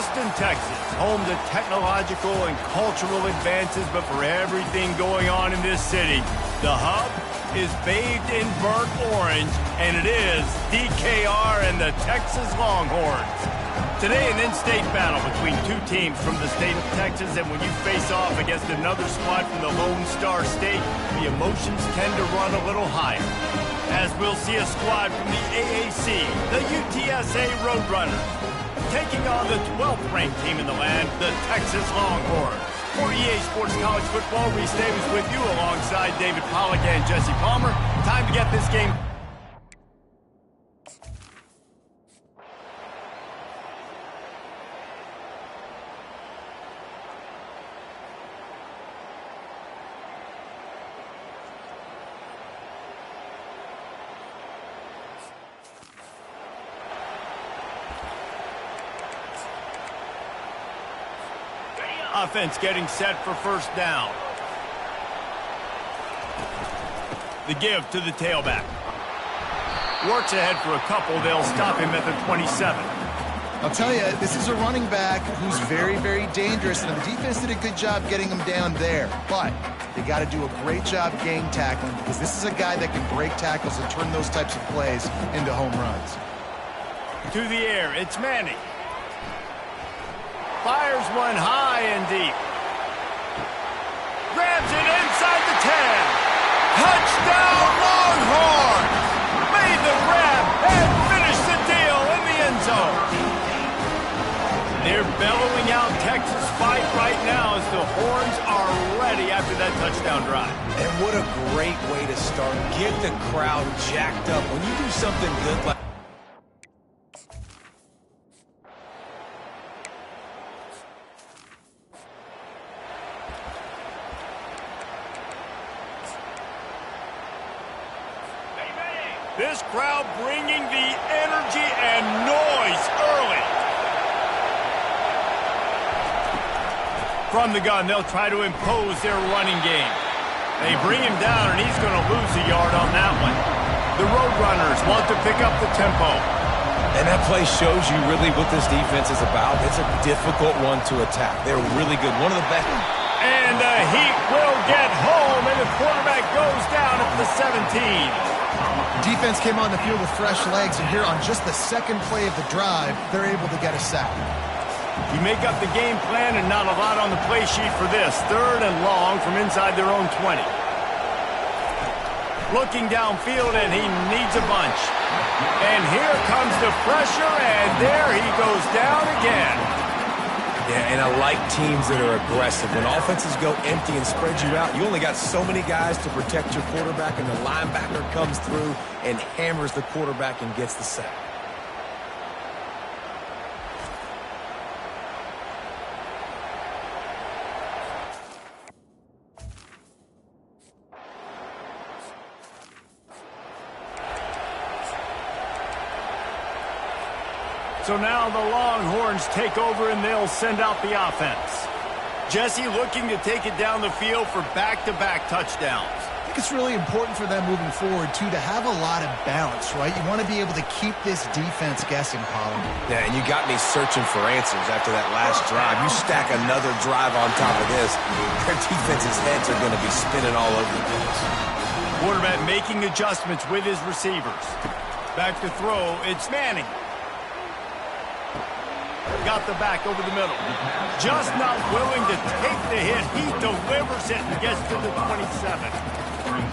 Austin, Texas, home to technological and cultural advances, but for everything going on in this city, the hub is bathed in burnt orange, and it is DKR and the Texas Longhorns. Today, an in-state battle between two teams from the state of Texas, and when you face off against another squad from the Lone Star State, the emotions tend to run a little higher. As we'll see a squad from the AAC, the UTSA Roadrunners, taking on the 12th ranked team in the land, the Texas Longhorns. For EA Sports College Football, Reese Davis with you alongside David Pollack and Jesse Palmer. Time to get this game. Offense getting set for first down. The give to the tailback. Works ahead for a couple. They'll stop him at the 27. I'll tell you, this is a running back who's very, very dangerous, and the defense did a good job getting him down there. But they got to do a great job game tackling, because this is a guy that can break tackles and turn those types of plays into home runs. To the air, it's Manning. Fires one high and deep. Grabs it inside the 10. Touchdown Longhorns! Made the grab and finished the deal in the end zone. They're bellowing out Texas fight right now as the Horns are ready after that touchdown drive. And what a great way to start. Get the crowd jacked up. When you do something good like this crowd bringing the energy and noise early. From the gun, they'll try to impose their running game. They bring him down, and he's going to lose a yard on that one. The Roadrunners want to pick up the tempo. And that play shows you really what this defense is about. It's a difficult one to attack. They're really good. One of the best. And the Heat will get home, and the quarterback goes down at the 17. Defense came on the field with fresh legs, and here on just the second play of the drive, they're able to get a sack. You make up the game plan and not a lot on the play sheet for this. 3rd and long from inside their own 20. Looking downfield, and he needs a bunch. And here comes the pressure, and there he goes down again. Yeah, and I like teams that are aggressive. When offenses go empty and spread you out, you only got so many guys to protect your quarterback, and the linebacker comes through and hammers the quarterback and gets the sack. So now the Longhorns take over, and they'll send out the offense. Jesse looking to take it down the field for back-to-back touchdowns. I think it's really important for them moving forward, too, to have a lot of balance, right? You want to be able to keep this defense guessing, Pollard. Yeah, and you got me searching for answers after that last drive. You stack another drive on top of this, their defense's heads are going to be spinning all over the place. Quarterback making adjustments with his receivers. Back to throw, it's Manning. Got the back over the middle. Just not willing to take the hit. He delivers it and gets to the 27.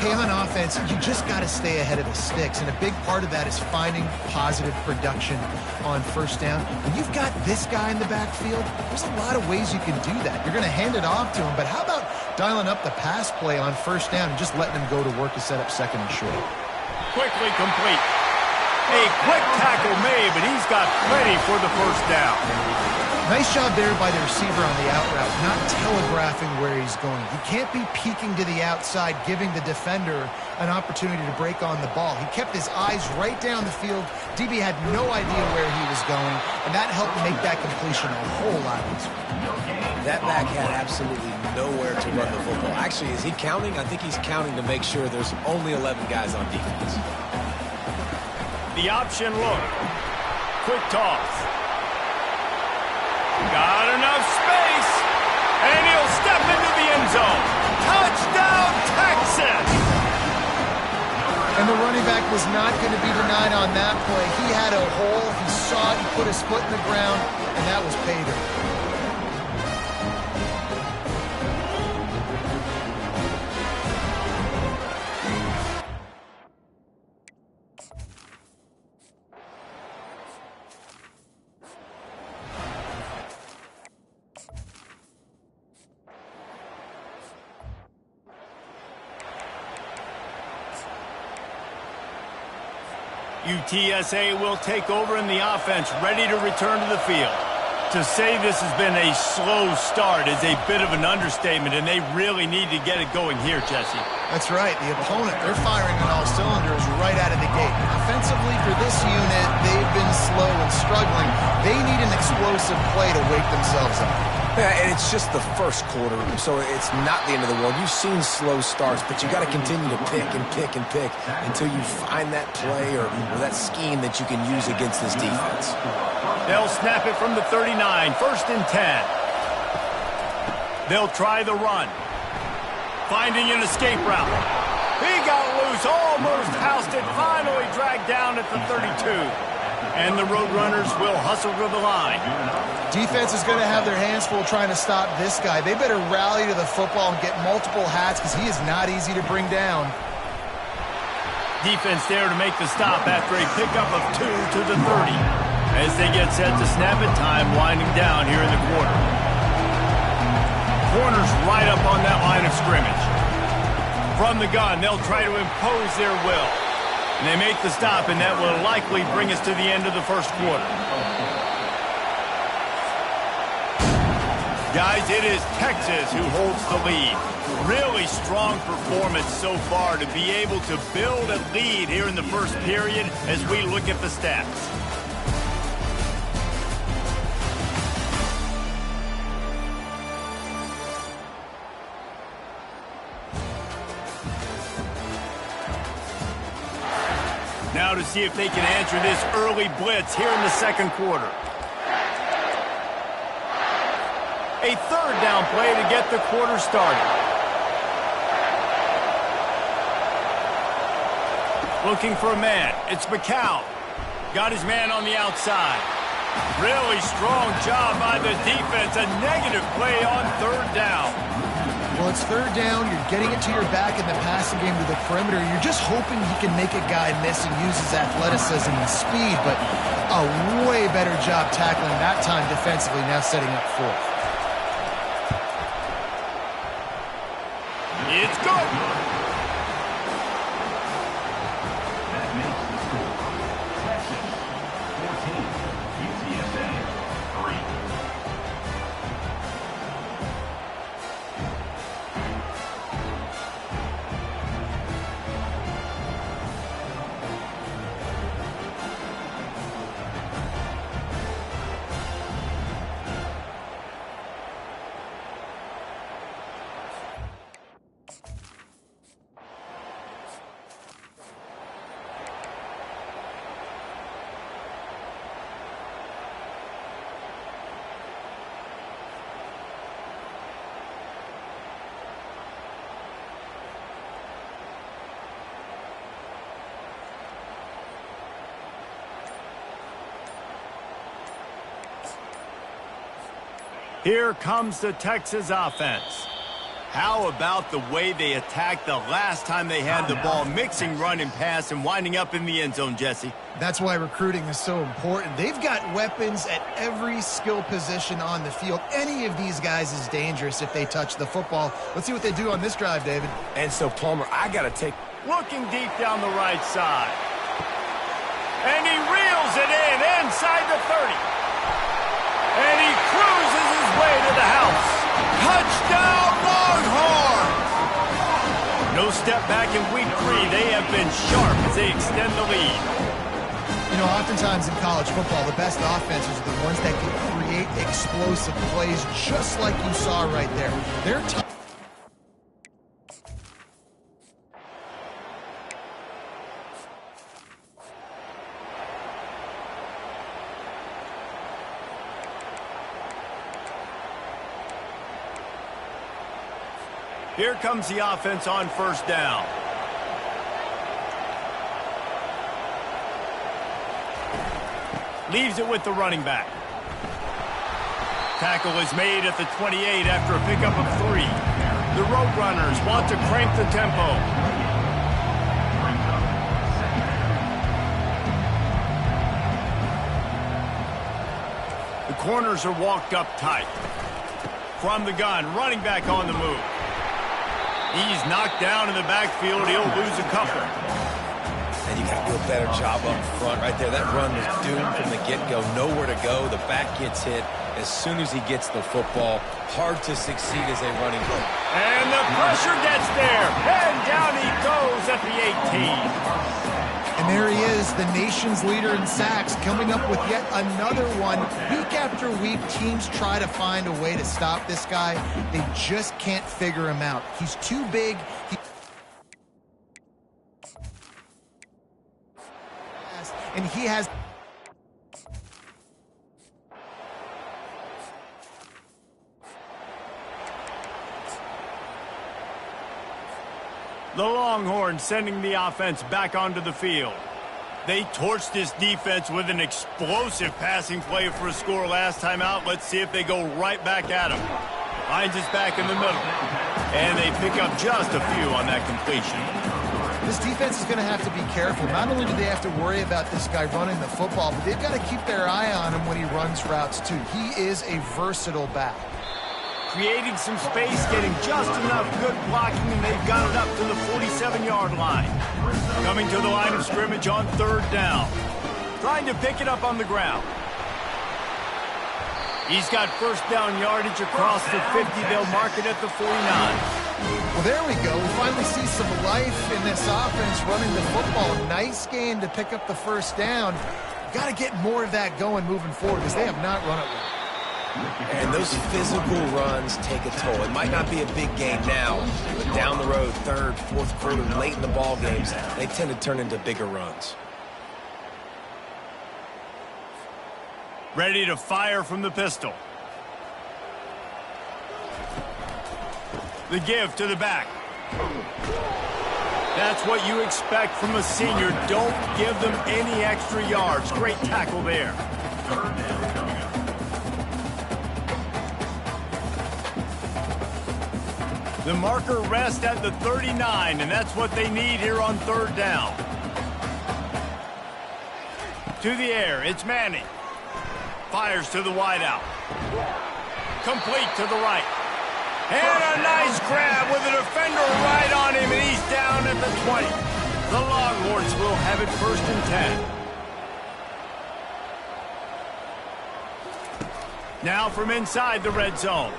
Hey, on offense, you just got to stay ahead of the sticks, and a big part of that is finding positive production on first down. When you've got this guy in the backfield, there's a lot of ways you can do that. You're going to hand it off to him, but how about dialing up the pass play on first down and just letting him go to work to set up 2nd and short? Quickly complete. A quick tackle made, but he's got plenty for the first down. Nice job there by the receiver on the out route, not telegraphing where he's going. He can't be peeking to the outside, giving the defender an opportunity to break on the ball. He kept his eyes right down the field. DB had no idea where he was going, and that helped make that completion a whole lot easier. That back had absolutely nowhere to run the football. Actually, is he counting? I think he's counting to make sure there's only 11 guys on defense. The option look. Quick toss. was not going to be denied on that play. He had a hole, he saw it, he put his foot in the ground, and that was pay dirt. UTSA will take over in the offense, ready to return to the field. To say this has been a slow start is a bit of an understatement, and they really need to get it going here, Jesse. That's right. The opponent, they're firing on all cylinders right out of the gate. Offensively, for this unit, they've been slow and struggling. They need an explosive play to wake themselves up. Yeah, and it's just the first quarter, so it's not the end of the world. You've seen slow starts, but you got to continue to pick and pick and pick until you find that play or that scheme that you can use against this defense. They'll snap it from the 39, 1st and 10. They'll try the run. Finding an escape route. He got loose, almost housed it, finally dragged down at the 32. And the Roadrunners will hustle to the line. Defense is going to have their hands full trying to stop this guy. They better rally to the football and get multiple hats because he is not easy to bring down. Defense there to make the stop after a pickup of 2 to the 30. As they get set to snap it, time winding down here in the quarter. Corners right up on that line of scrimmage. From the gun, they'll try to impose their will. And they make the stop, and that will likely bring us to the end of the first quarter. Guys, it is Texas who holds the lead. Really strong performance so far to be able to build a lead here in the first period as we look at the stats. Now to see if they can answer this early blitz here in the second quarter. A 3rd down play to get the quarter started. Looking for a man. It's McCown. Got his man on the outside. Really strong job by the defense. A negative play on 3rd down. Well, it's 3rd down. You're getting it to your back in the passing game to the perimeter. You're just hoping he can make a guy miss and use his athleticism and speed, but a way better job tackling that time defensively, now setting up 4th. It's good. That makes the score Texas 14, UTSA 3. Here comes the Texas offense. How about the way they attacked the last time they had the ball, mixing run and pass and winding up in the end zone, Jesse? That's why recruiting is so important. They've got weapons at every skill position on the field. Any of these guys is dangerous if they touch the football. Let's see what they do on this drive, David. And so, Palmer, I got to take... Looking deep down the right side. And he reels it in inside the 30. And he cruises his way to the house. Touchdown, Longhorns! No step back in week 3. They have been sharp as they extend the lead. You know, oftentimes in college football, the best offenses are the ones that can create explosive plays just like you saw right there. They're Here comes the offense on first down. Leaves it with the running back. Tackle is made at the 28 after a pickup of 3. The Roadrunners want to crank the tempo. The corners are walked up tight. From the gun, running back on the move. He's knocked down in the backfield. He'll lose a couple. And you got to do a better job up front right there. That run was doomed from the get-go. Nowhere to go. The back gets hit as soon as he gets the football. Hard to succeed as a running back. And the pressure gets there. And down he goes at the 18. And there he is, the nation's leader in sacks, coming up with yet another one. Week after week, teams try to find a way to stop this guy. They just can't figure him out. He's too big. And he has... The Longhorns sending the offense back onto the field. They torched this defense with an explosive passing play for a score last time out. Let's see if they go right back at him. Finds us back in the middle. And they pick up just a few on that completion. This defense is going to have to be careful. Not only do they have to worry about this guy running the football, but they've got to keep their eye on him when he runs routes too. He is a versatile back. Creating some space, getting just enough good blocking, and they've got it up to the 47-yard line. Coming to the line of scrimmage on 3rd down. Trying to pick it up on the ground. He's got first down yardage across the 50. They'll mark it at the 49. Well, there we go. We finally see some life in this offense running the football. Nice game to pick up the first down. Got to get more of that going moving forward because they have not run it well. And those physical runs take a toll. It might not be a big game now, but down the road, 3rd, 4th quarter, late in the ball games, they tend to turn into bigger runs. Ready to fire from the pistol. The give to the back. That's what you expect from a senior. Don't give them any extra yards. Great tackle there. The marker rests at the 39, and that's what they need here on 3rd down. To the air, it's Manning. Fires to the wideout. Complete to the right. And a nice grab with a defender right on him, and he's down at the 20. The Longhorns will have it 1st and 10. Now from inside the red zone.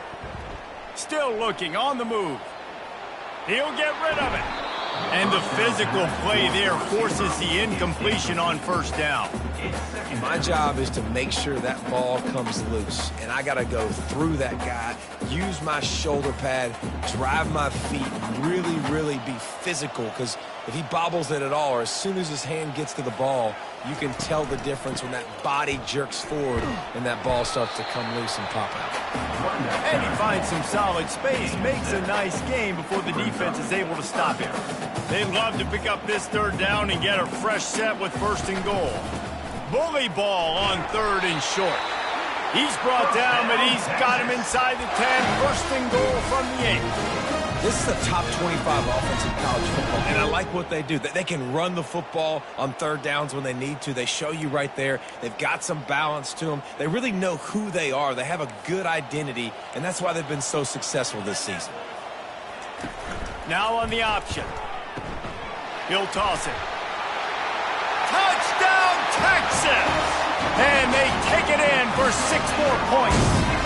Still looking on the move. He'll get rid of it. And the physical play there forces the incompletion on 1st down. My job is to make sure that ball comes loose, and I got to go through that guy, use my shoulder pad, drive my feet, really, really be physical, because if he bobbles it at all, or as soon as his hand gets to the ball, you can tell the difference when that body jerks forward and that ball starts to come loose and pop out. And he finds some solid space, makes a nice game before the defense is able to stop him. They'd love to pick up this 3rd down and get a fresh set with 1st and goal. Bully ball on 3rd and short. He's brought down, but he's got him inside the 10. 1st and goal from the 8. This is a top 25 offense in college football, and I like what they do. They can run the football on 3rd downs when they need to. They show you right there. They've got some balance to them. They really know who they are. They have a good identity, and that's why they've been so successful this season. Now on the option. He'll toss it. Touchdown, Texas! And they take it in for 6 more points.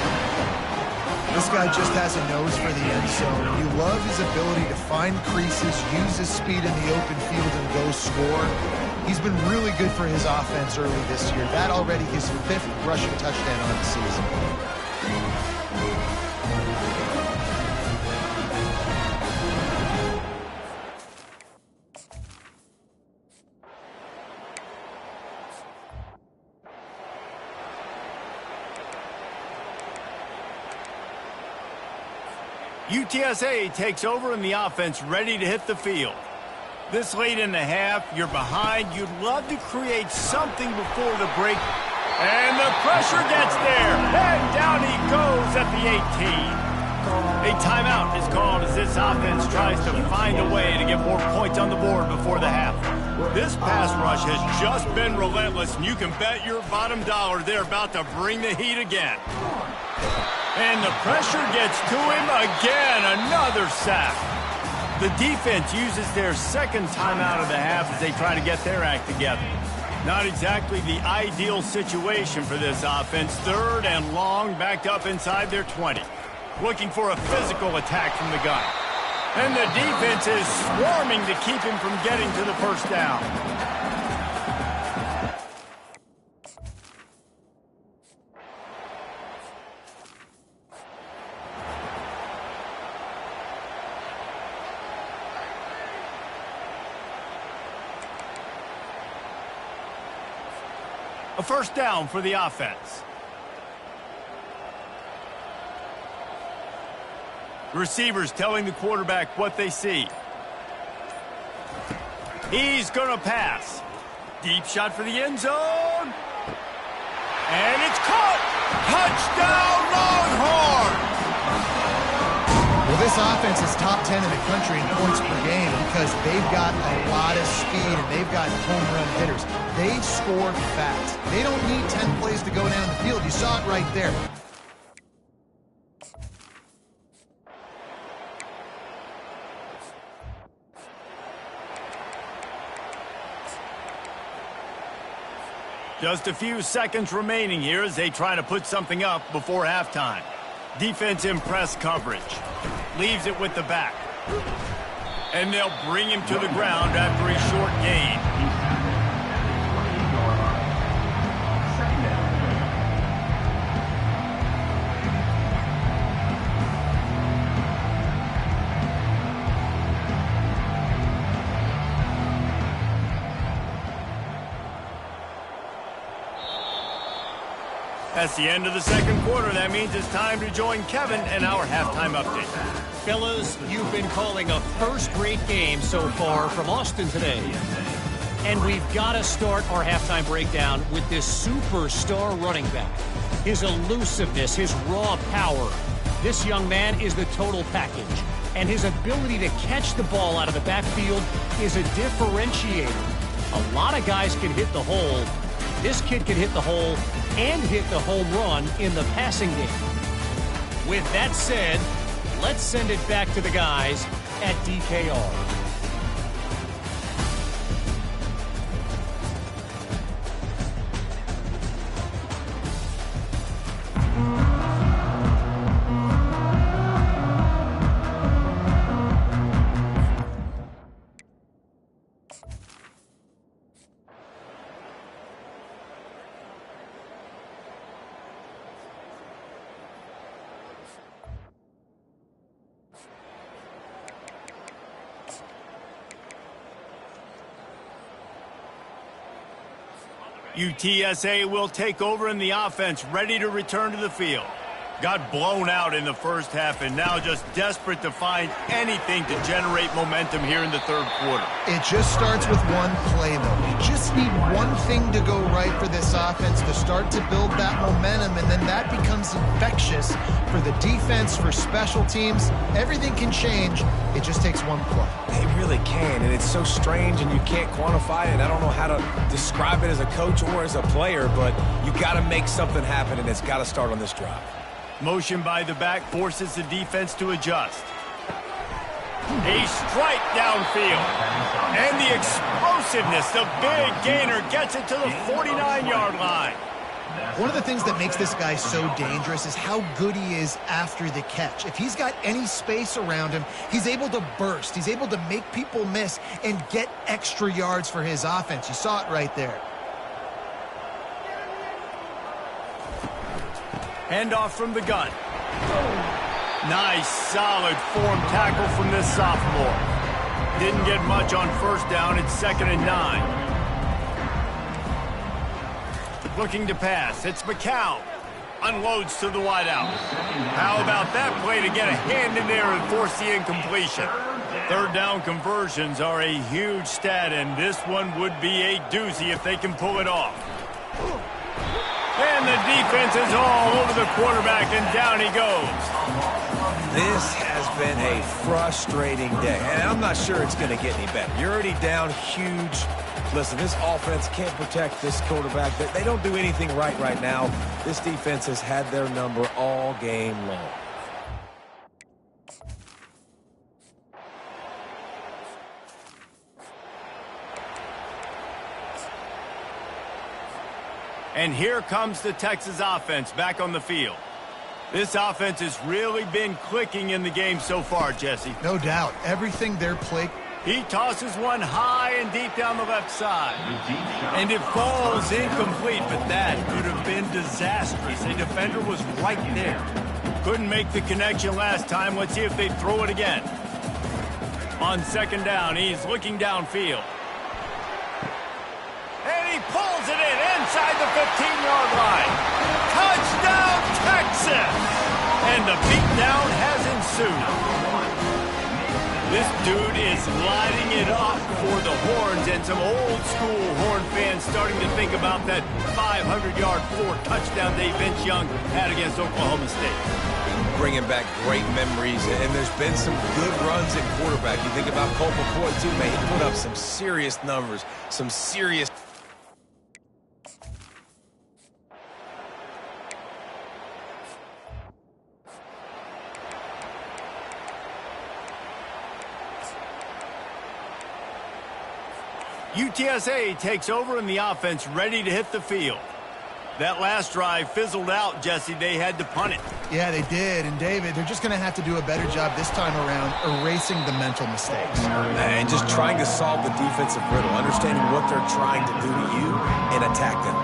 This guy just has a nose for the end zone. You love his ability to find creases, use his speed in the open field, and go score. He's been really good for his offense early this year. That already his 5th rushing touchdown on the season. UTSA takes over and the offense ready to hit the field. This late in the half, you're behind. You'd love to create something before the break. And the pressure gets there. And down he goes at the 18. A timeout is called as this offense tries to find a way to get more points on the board before the half. This pass rush has just been relentless, and you can bet your bottom dollar they're about to bring the heat again. And the pressure gets to him again. Another sack. The defense uses their second timeout of the half as they try to get their act together. Not exactly the ideal situation for this offense. 3rd and long, backed up inside their 20. Looking for a physical attack from the gun. And the defense is swarming to keep him from getting to the first down. A first down for the offense. Receivers telling the quarterback what they see. He's going to pass. Deep shot for the end zone. And it's caught. Touchdown, Longhorns! Well, this offense is top 10 in the country in points per game because they've got a lot of speed and they've got home run hitters. They score fast. They don't need 10 plays to go down the field. You saw it right there. Just a few seconds remaining here as they try to put something up before halftime. Defense in press coverage. Leaves it with the back. And they'll bring him to the ground after a short gain. That's the end of the second quarter. That means it's time to join Kevin and our halftime update. Fellas, you've been calling a first-rate game so far from Austin today. And we've got to start our halftime breakdown with this superstar running back. His elusiveness, his raw power. This young man is the total package. And his ability to catch the ball out of the backfield is a differentiator. A lot of guys can hit the hole. This kid can hit the hole and hit the home run in the passing game. With that said, let's send it back to the guys at DKR. UTSA will take over in the offense, ready to return to the field. Got blown out in the first half and now just desperate to find anything to generate momentum here in the third quarter. It just starts with one play, though. You just need one thing to go right for this offense to start to build that momentum, and then that becomes infectious for the defense, for special teams. Everything can change. It just takes one play. It really can, and it's so strange, and you can't quantify it. I don't know how to describe it as a coach or as a player, but you got to make something happen, and it's got to start on this drive. Motion by the back forces the defense to adjust. A strike downfield. And the explosiveness, the big gainer gets it to the 49-yard line. One of the things that makes this guy so dangerous is how good he is after the catch. If he's got any space around him, he's able to burst. He's able to make people miss and get extra yards for his offense. You saw it right there. Handoff from the gun. Nice, solid form tackle from this sophomore. Didn't get much on first down. It's 2nd and 9. Looking to pass. It's McCown. Unloads to the wideout. How about that play to get a hand in there and force the incompletion? Third down conversions are a huge stat, and this one would be a doozy if they can pull it off. the defense is all over the quarterback, and down he goes. This has been a frustrating day, and I'm not sure it's going to get any better. You're already down huge. Listen, this offense can't protect this quarterback. They don't do anything right now. This defense has had their number all game long. And here comes the Texas offense back on the field. This offense has really been clicking in the game so far, Jesse. No doubt. Everything they're playing. He tosses one high and deep down the left side. And it falls incomplete, but that could have been disastrous. A defender was right there. Couldn't make the connection last time. Let's see if they throw it again. On second down, he's looking downfield. And he pulls it in inside the 15-yard line. Touchdown, Texas! And the beatdown has ensued. This dude is lighting it up for the Horns, and some old-school Horn fans starting to think about that 500-yard, 4-touchdown day Vince Young had against Oklahoma State. Bringing back great memories, and there's been some good runs at quarterback. You think about Colt McCoy, too, man. He put up some serious numbers, some serious... UTSA takes over in the offense, ready to hit the field. That last drive fizzled out, Jesse. They had to punt it. Yeah, they did. And, David, they're just going to have to do a better job this time around erasing the mental mistakes. And just trying to solve the defensive riddle, understanding what they're trying to do to you and attack them.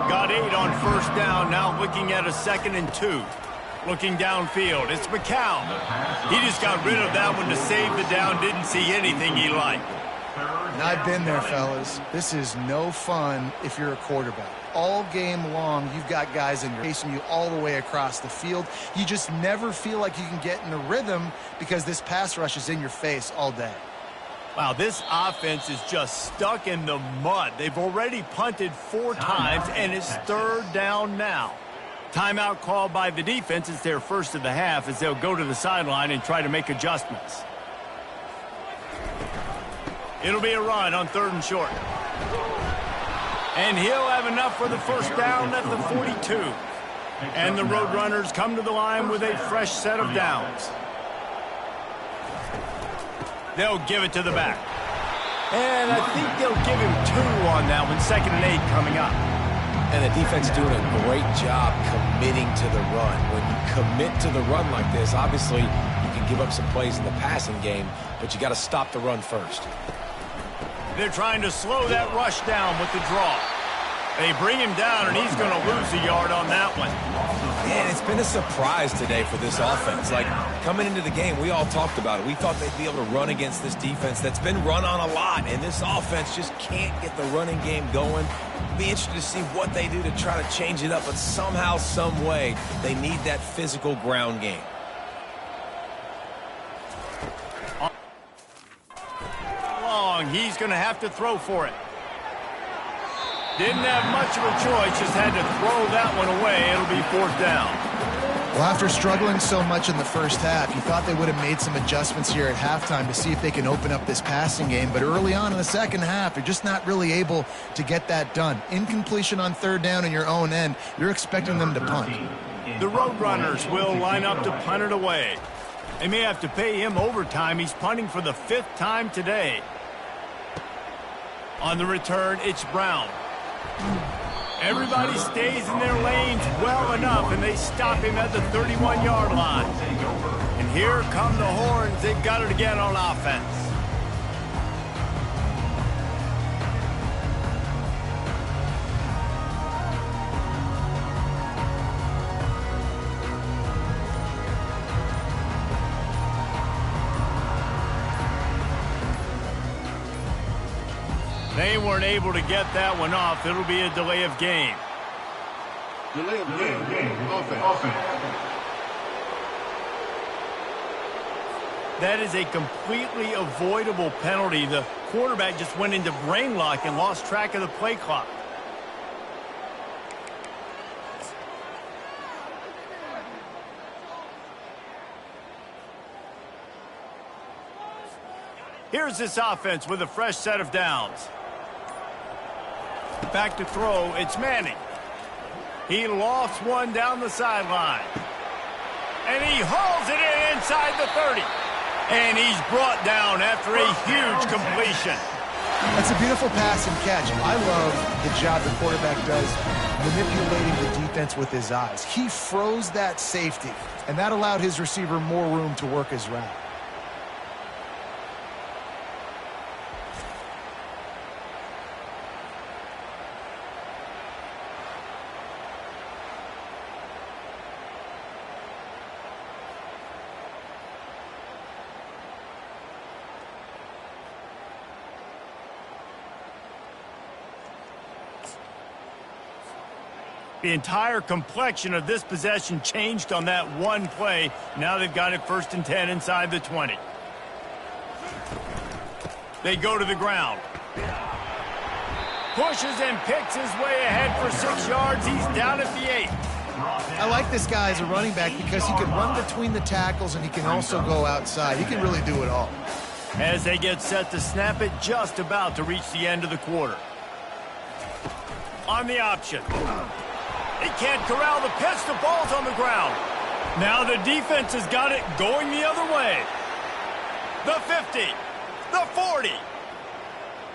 Got 8 on first down, now looking at a 2nd and 2. Looking downfield, it's McCown. He just got rid of that one to save the down, didn't see anything he liked. And I've been there, fellas. This is no fun if you're a quarterback. All game long, you've got guys in your chasing you all the way across the field. You just never feel like you can get in a rhythm because this pass rush is in your face all day. Wow, this offense is just stuck in the mud. They've already punted 4 times, and it's 3rd down now. Timeout called by the defense. It's their first of the half as they'll go to the sideline and try to make adjustments. It'll be a run on 3rd and short. And he'll have enough for the first down at the 42. And the Roadrunners come to the line with a fresh set of downs. They'll give it to the back. And I think they'll give him 2 on that one. 2nd and 8 coming up. And the defense doing a great job committing to the run. When you commit to the run like this, obviously you can give up some plays in the passing game, but you got to stop the run first. They're trying to slow that rush down with the draw. They bring him down, and he's going to lose a yard on that one. Man, it's been a surprise today for this offense. Like, coming into the game, we all talked about it. We thought they'd be able to run against this defense that's been run on a lot, and this offense just can't get the running game going. Be interested to see what they do to try to change it up, but somehow, some way, they need that physical ground game. He's going to have to throw for it. Didn't have much of a choice, just had to throw that one away. It'll be 4th down. Well, after struggling so much in the first half, you thought they would have made some adjustments here at halftime to see if they can open up this passing game. But early on in the second half, they're just not really able to get that done. Incompletion on 3rd down in your own end, you're expecting them to punt. The Roadrunners will line up to punt it away. They may have to pay him overtime. He's punting for the 5th time today. On the return, it's Brown. Everybody stays in their lanes well enough, and they stop him at the 31-yard line. And here come the Horns. They've got it again on offense. They weren't able to get that one off. It'll be a delay of game. Delay of game. Offense. That is a completely avoidable penalty. The quarterback just went into brain lock and lost track of the play clock. Here's this offense with a fresh set of downs. Back to throw, it's Manning. He lofts one down the sideline. And he hauls it in inside the 30. And he's brought down after a huge completion. That's a beautiful pass and catch. I love the job the quarterback does manipulating the defense with his eyes. He froze that safety, and that allowed his receiver more room to work his route. The entire complexion of this possession changed on that one play. Now they've got it 1st and 10 inside the 20. They go to the ground. Pushes and picks his way ahead for 6 yards. He's down at the 8. I like this guy as a running back because he can run between the tackles and he can also go outside. He can really do it all. As they get set to snap it, just about to reach the end of the quarter. On the option. He can't corral the pitch. The ball's on the ground. Now the defense has got it going the other way. The 50. The 40.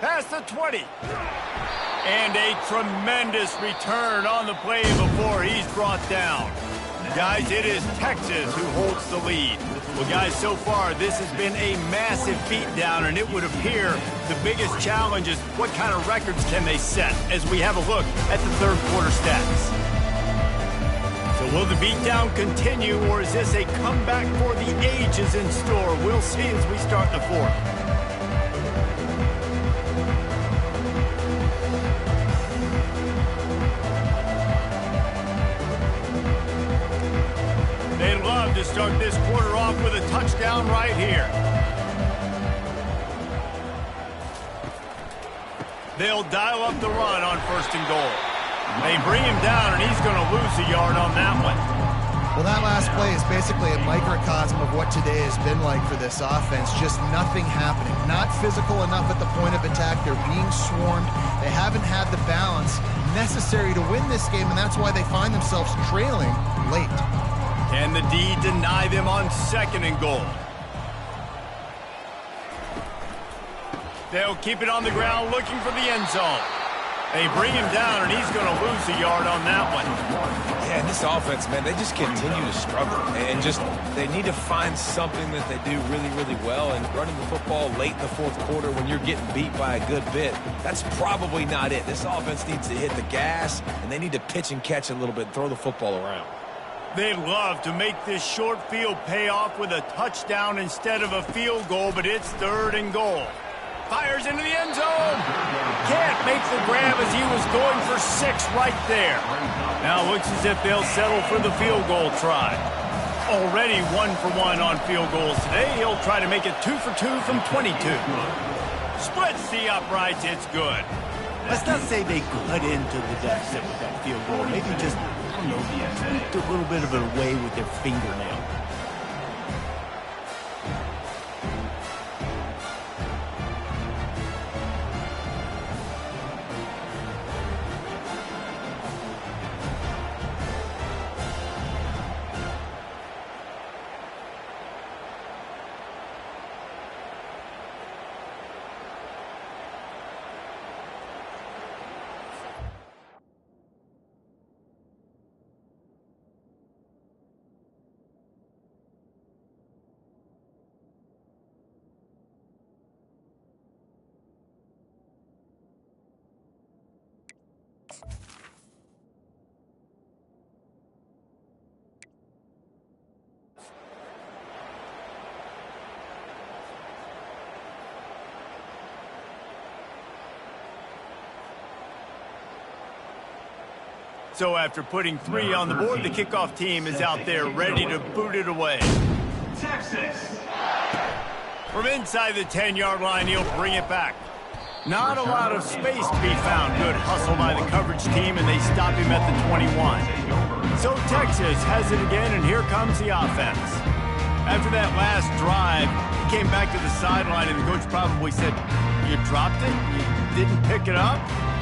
Past the 20. And a tremendous return on the play before he's brought down. Guys, it is Texas who holds the lead. Well, guys, so far this has been a massive beatdown, and it would appear the biggest challenge is what kind of records can they set as we have a look at the third quarter stats. So will the beatdown continue, or is this a comeback for the ages in store? We'll see as we start the fourth. They'd love to start this quarter off with a touchdown right here. They'll dial up the run on 1st and goal. They bring him down, and he's going to lose a yard on that one. Well, that last play is basically a microcosm of what today has been like for this offense. Just nothing happening. Not physical enough at the point of attack. They're being swarmed. They haven't had the balance necessary to win this game, and that's why they find themselves trailing late. Can the D deny them on 2nd and goal? They'll keep it on the ground looking for the end zone. They bring him down, and he's going to lose a yard on that one. Yeah, and this offense, man, they just continue to struggle. And just, they need to find something that they do really, really well. And running the football late in the 4th quarter when you're getting beat by a good bit, that's probably not it. This offense needs to hit the gas, and they need to pitch and catch a little bit and throw the football around. They'd love to make this short field pay off with a touchdown instead of a field goal, but it's 3rd and goal. Fires into the end zone. Can't make the grab as he was going for 6 right there. Now looks as if they'll settle for the field goal try. Already 1 for 1 on field goals today. He'll try to make it 2 for 2 from 22. Splits the uprights. It's good. Let's not say they cut into the deficit with that field goal. Maybe just, I don't know, tweaked a little bit of it away with their fingernail. So after putting 3 on the board, the kickoff team is out there ready to boot it away. Texas. From inside the 10-yard line, he'll bring it back. Not a lot of space to be found. Good hustle by the coverage team, and they stop him at the 21. So Texas has it again, and here comes the offense. After that last drive, he came back to the sideline, and the coach probably said, "You dropped it? You didn't pick it up?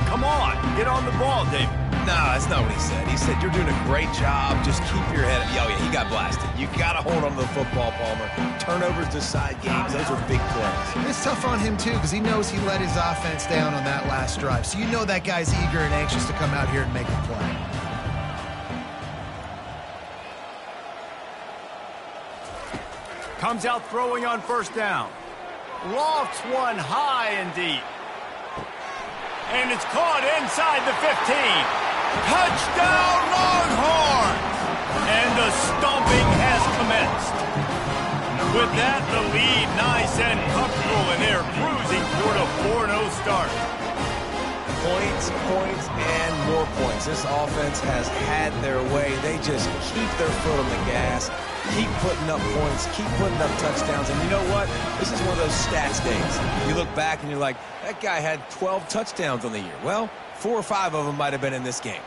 Come on, get on the ball, David." Nah, that's not what he said. He said, "You're doing a great job. Just keep your head up." Oh, yeah, he got blasted. You got to hold on to the football, Palmer. Turnovers decide games. Those are big plays. It's tough on him, too, because he knows he let his offense down on that last drive. So you know that guy's eager and anxious to come out here and make a play. Comes out throwing on first down. Lofts one high and deep. And it's caught inside the 15. Touchdown, Longhorns! And the stomping has commenced. With that, the lead nice and comfortable, and they're cruising toward a 4-0 start. Points, points, and more points. This offense has had their way. They just keep their foot on the gas, keep putting up points, keep putting up touchdowns. And you know what? This is one of those stats days. You look back and you're like, that guy had 12 touchdowns on the year. Well, 4 or 5 of them might have been in this game.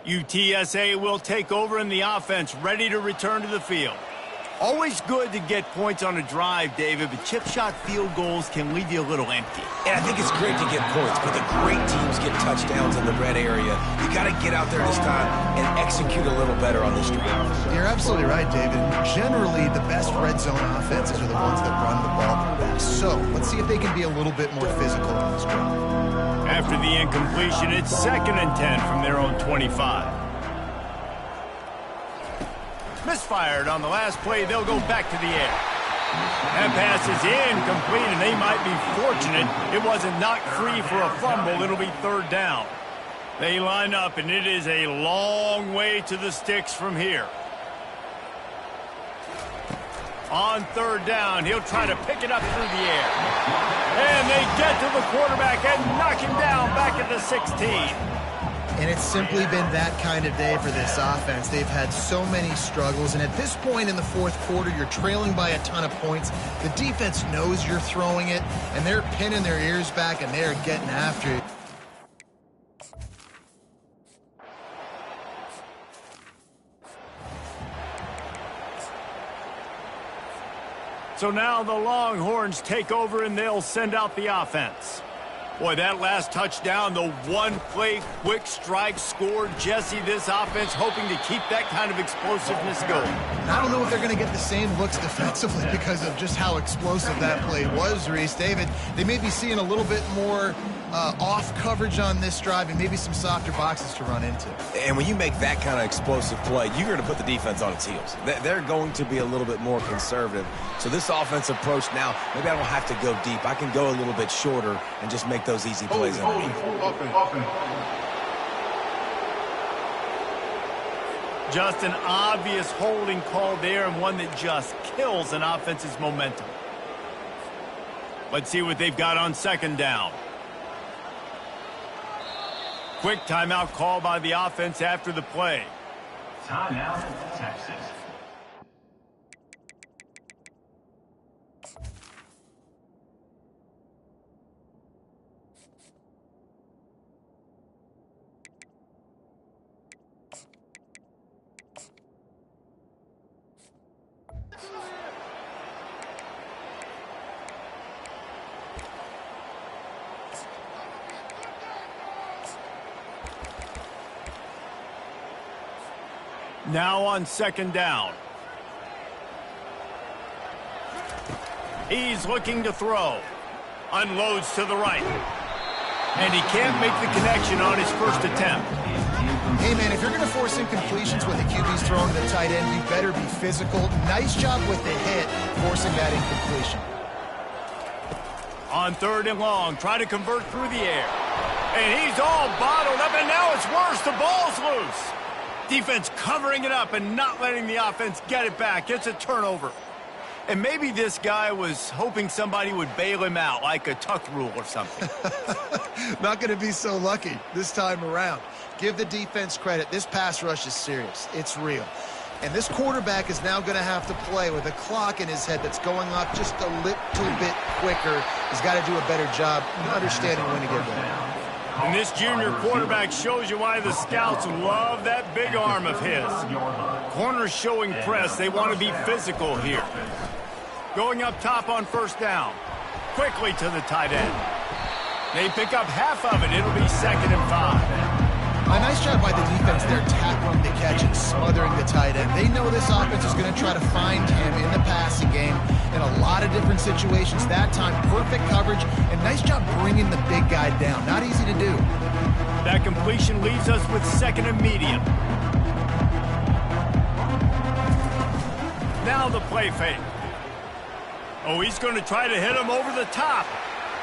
UTSA will take over in the offense, ready to return to the field. Always good to get points on a drive, David, but chip shot field goals can leave you a little empty. And I think it's great to get points, but the great teams get touchdowns in the red area. You got to get out there this time and execute a little better on this drive. You're absolutely right, David. Generally, the best red zone offenses are the ones that run the ball the best. So let's see if they can be a little bit more physical on this drive. After the incompletion, it's 2nd and 10 from their own 25. Misfired on the last play. They'll go back to the air. That pass is incomplete, and they might be fortunate it wasn't knocked free for a fumble. It'll be 3rd down. They line up, and it is a long way to the sticks from here. On 3rd down, he'll try to pick it up through the air. And they get to the quarterback and knock him down back at the 16. And it's simply been that kind of day for this offense. They've had so many struggles, and at this point in the 4th quarter, you're trailing by a ton of points. The defense knows you're throwing it, and they're pinning their ears back, and they're getting after it. So now the Longhorns take over, and they'll send out the offense. Boy, that last touchdown, the one-play quick strike scored. Jesse, this offense hoping to keep that kind of explosiveness going. I don't know if they're going to get the same looks defensively because of just how explosive that play was, Reese. David, they may be seeing a little bit more off coverage on this drive and maybe some softer boxes to run into. And when you make that kind of explosive play, you're going to put the defense on its heels. They're going to be a little bit more conservative. So this offensive approach now, maybe I don't have to go deep. I can go a little bit shorter and just make those easy plays underneath. Just an obvious holding call there, and one that just kills an offense's momentum. Let's see what they've got on 2nd down. Quick timeout call by the offense after the play. Timeout, Texas. Now on 2nd down. He's looking to throw. Unloads to the right. And he can't make the connection on his first attempt. Hey, man, if you're going to force incompletions when the QB's throwing to the tight end, you better be physical. Nice job with the hit, forcing that incompletion. On 3rd and long, try to convert through the air. And he's all bottled up, and now it's worse. The ball's loose. Defense covering it up and not letting the offense get it back. It's a turnover. And maybe this guy was hoping somebody would bail him out, like a tuck rule or something. Not going to be so lucky this time around. Give the defense credit. This pass rush is serious. It's real. And this quarterback is now going to have to play with a clock in his head that's going off just a little bit quicker. He's got to do a better job understanding when to get ready. And this junior quarterback shows you why the scouts love that big arm of his. Corners showing press. They want to be physical here. Going up top on 1st down. Quickly to the tight end. They pick up half of it. It'll be 2nd and 5. A nice job by the defense there, tackling the catch and smothering the tight end. They know this offense is going to try to find him in the passing game in a lot of different situations. That time, perfect coverage, and nice job bringing the big guy down. Not easy to do. That completion leaves us with 2nd and medium. Now the play fake. Oh, he's going to try to hit him over the top.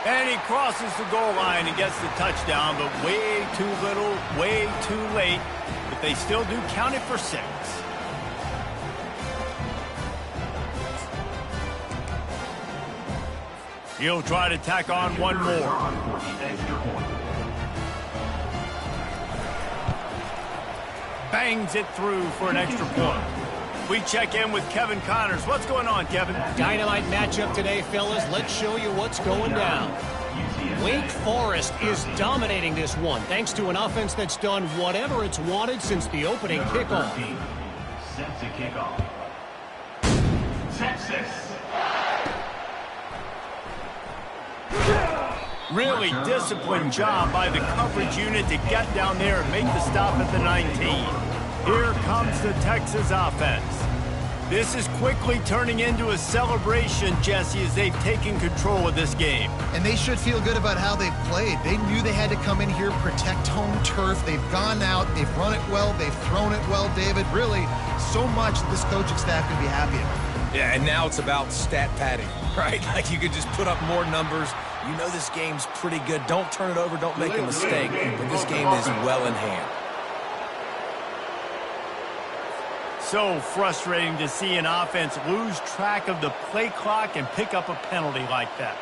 And he crosses the goal line and gets the touchdown, but way too little, way too late. But they still do count it for 6. He'll try to tack on one more. Bangs it through for an extra point. We check in with Kevin Connors. What's going on, Kevin? Dynamite matchup today, fellas. Let's show you what's going down. Wake Forest is dominating this one, thanks to an offense that's done whatever it's wanted since the opening kickoff. Set to kick off. Texas. Really disciplined job by the coverage unit to get down there and make the stop at the 19. Here comes the Texas offense. This is quickly turning into a celebration, Jesse, as they've taken control of this game. And they should feel good about how they've played. They knew they had to come in here, protect home turf. They've gone out, they've run it well, they've thrown it well, David. Really, so much that this coaching staff can be happy about. Yeah, and now it's about stat padding, right? Like you could just put up more numbers. You know this game's pretty good. Don't turn it over, don't make a mistake. But this game is well in hand. So frustrating to see an offense lose track of the play clock and pick up a penalty like that.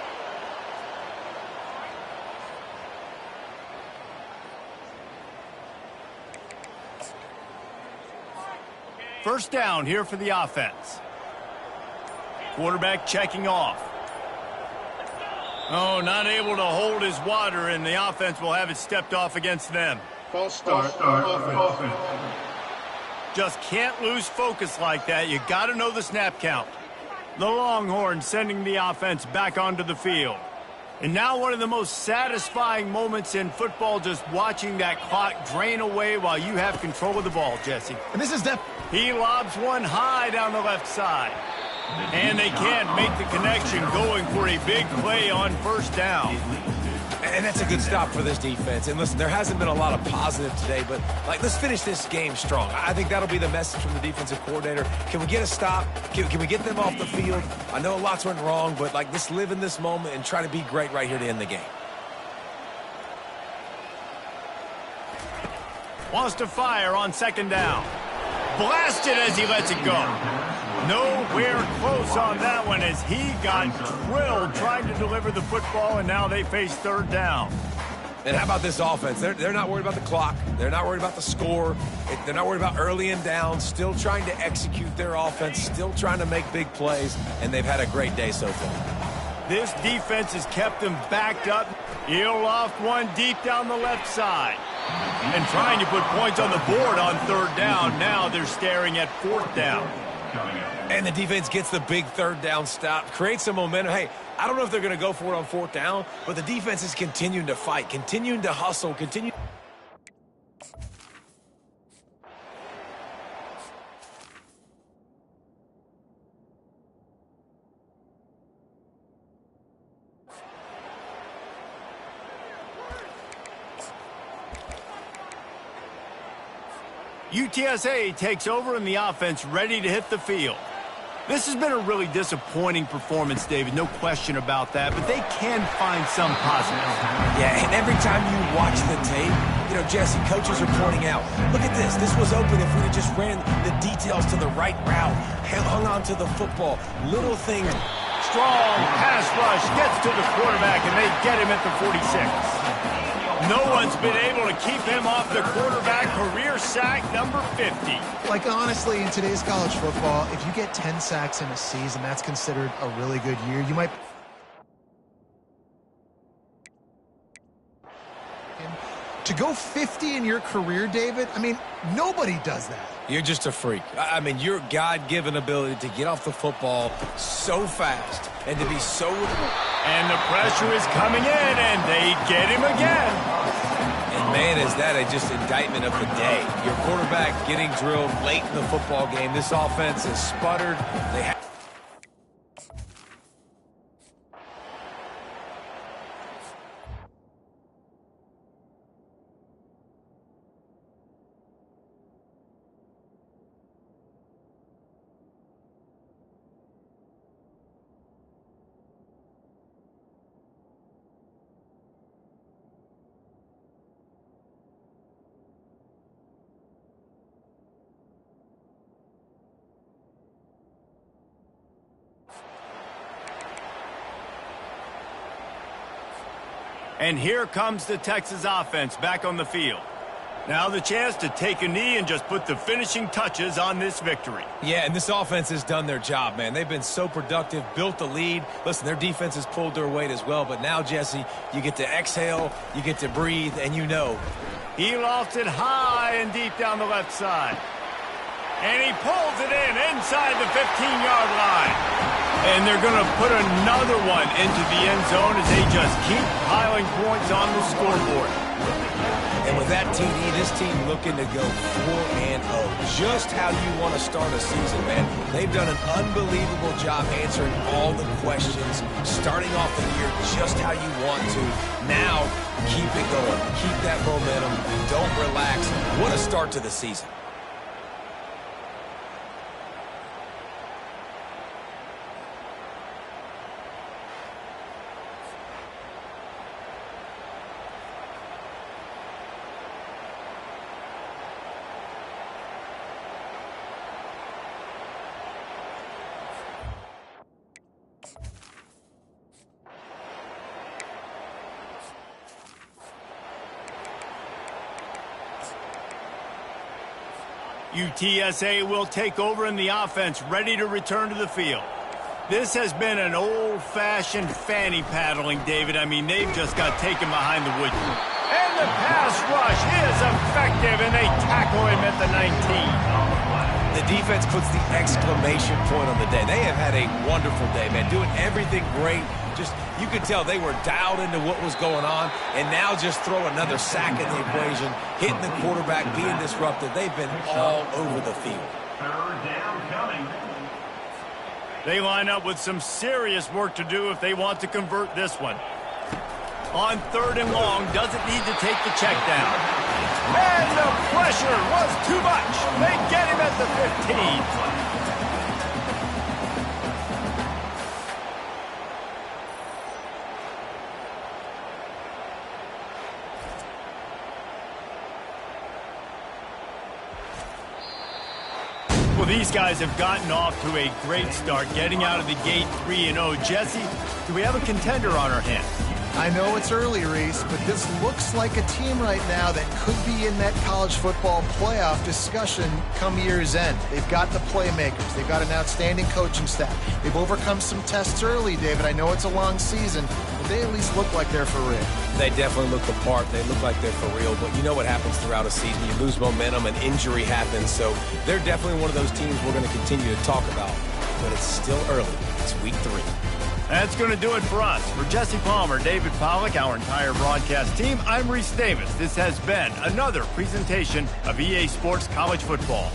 First down here for the offense. Quarterback checking off. Oh, not able to hold his water, and the offense will have it stepped off against them. False start. Offense. Just can't lose focus like that. You got to know the snap count. The Longhorns sending the offense back onto the field. And now one of the most satisfying moments in football, just watching that clock drain away while you have control of the ball, Jesse. And this is He lobs one high down the left side. And they can't make the connection, going for a big play on first down. And that's a good stop for this defense. And listen, there hasn't been a lot of positive today, but let's finish this game strong. I think that'll be the message from the defensive coordinator. Can we get a stop? Can we get them off the field? I know lots went wrong, but let's live in this moment and try to be great right here to end the game. Wants to fire on second down. Blasted as he lets it go. Nowhere close on that one as he got drilled trying to deliver the football, and now they face third down. And how about this offense? They're not worried about the clock. They're not worried about the score. They're not worried about early and down. Still trying to execute their offense. Still trying to make big plays. And they've had a great day so far. This defense has kept them backed up. He'll loft one deep down the left side. And trying to put points on the board on third down. Now they're staring at fourth down. And the defense gets the big third down stop, creates some momentum. Hey, I don't know if they're going to go for it on fourth down, but the defense is continuing to fight, continuing to hustle, continue. UTSA takes over in the offense, ready to hit the field. This has been a really disappointing performance, David, no question about that, but they can find some positives. Yeah, and every time you watch the tape, Jesse, coaches are pointing out, look at this. This was open if we had just ran the details to the right route, hung on to the football, little things. Strong pass rush gets to the quarterback, and they get him at the 46. No one's been able to keep him off the quarterback. Career sack number 50. Like, honestly, in today's college football, if you get 10 sacks in a season, that's considered a really good year. You might... To go 50 in your career, David, I mean, nobody does that. You're just a freak. I mean, your God-given ability to get off the football so fast and to be so... And the pressure is coming in, and they get him again. And, man, is that just indictment of the day. Your quarterback getting drilled late in the football game. This offense has sputtered. They have... And here comes the Texas offense back on the field. Now the chance to take a knee and just put the finishing touches on this victory. Yeah, and this offense has done their job, man. They've been so productive, built the lead. Listen, their defense has pulled their weight as well. But now, Jesse, you get to exhale, you get to breathe, and you know. He lofts it high and deep down the left side. And he pulls it in inside the 15-yard line. And they're going to put another one into the end zone as they just keep piling points on the scoreboard. And with that TD, this team looking to go 4-0. Just how you want to start a season, man. They've done an unbelievable job answering all the questions, starting off the year just how you want to. Now, keep it going. Keep that momentum. Don't relax. What a start to the season. UTSA will take over in the offense, ready to return to the field. This has been an old-fashioned fanny paddling, David. I mean, they've just got taken behind the wood. And the pass rush is effective, and they tackle him at the 19. The defense puts the exclamation point on the day. They have had a wonderful day, man, doing everything great. Just, you could tell they were dialed into what was going on, and now just throw another sack in the equation, hitting the quarterback, being disruptive. They've been all over the field. Third down coming. They line up with some serious work to do if they want to convert this one. On 3rd and long, doesn't need to take the check down. And the pressure was too much. They get him at the 15. Well, these guys have gotten off to a great start, getting out of the gate 3-0. Jesse, do we have a contender on our hands? I know it's early, Reese, but this looks like a team right now that could be in that college football playoff discussion come year's end. They've got the playmakers. They've got an outstanding coaching staff. They've overcome some tests early, David. I know it's a long season, but they at least look like they're for real. They definitely look the part. They look like they're for real. But you know what happens throughout a season. You lose momentum and injury happens. So they're definitely one of those teams we're going to continue to talk about. But it's still early. It's week 3. That's going to do it for us. For Jesse Palmer, David Pollack, our entire broadcast team, I'm Reese Davis. This has been another presentation of EA Sports College Football.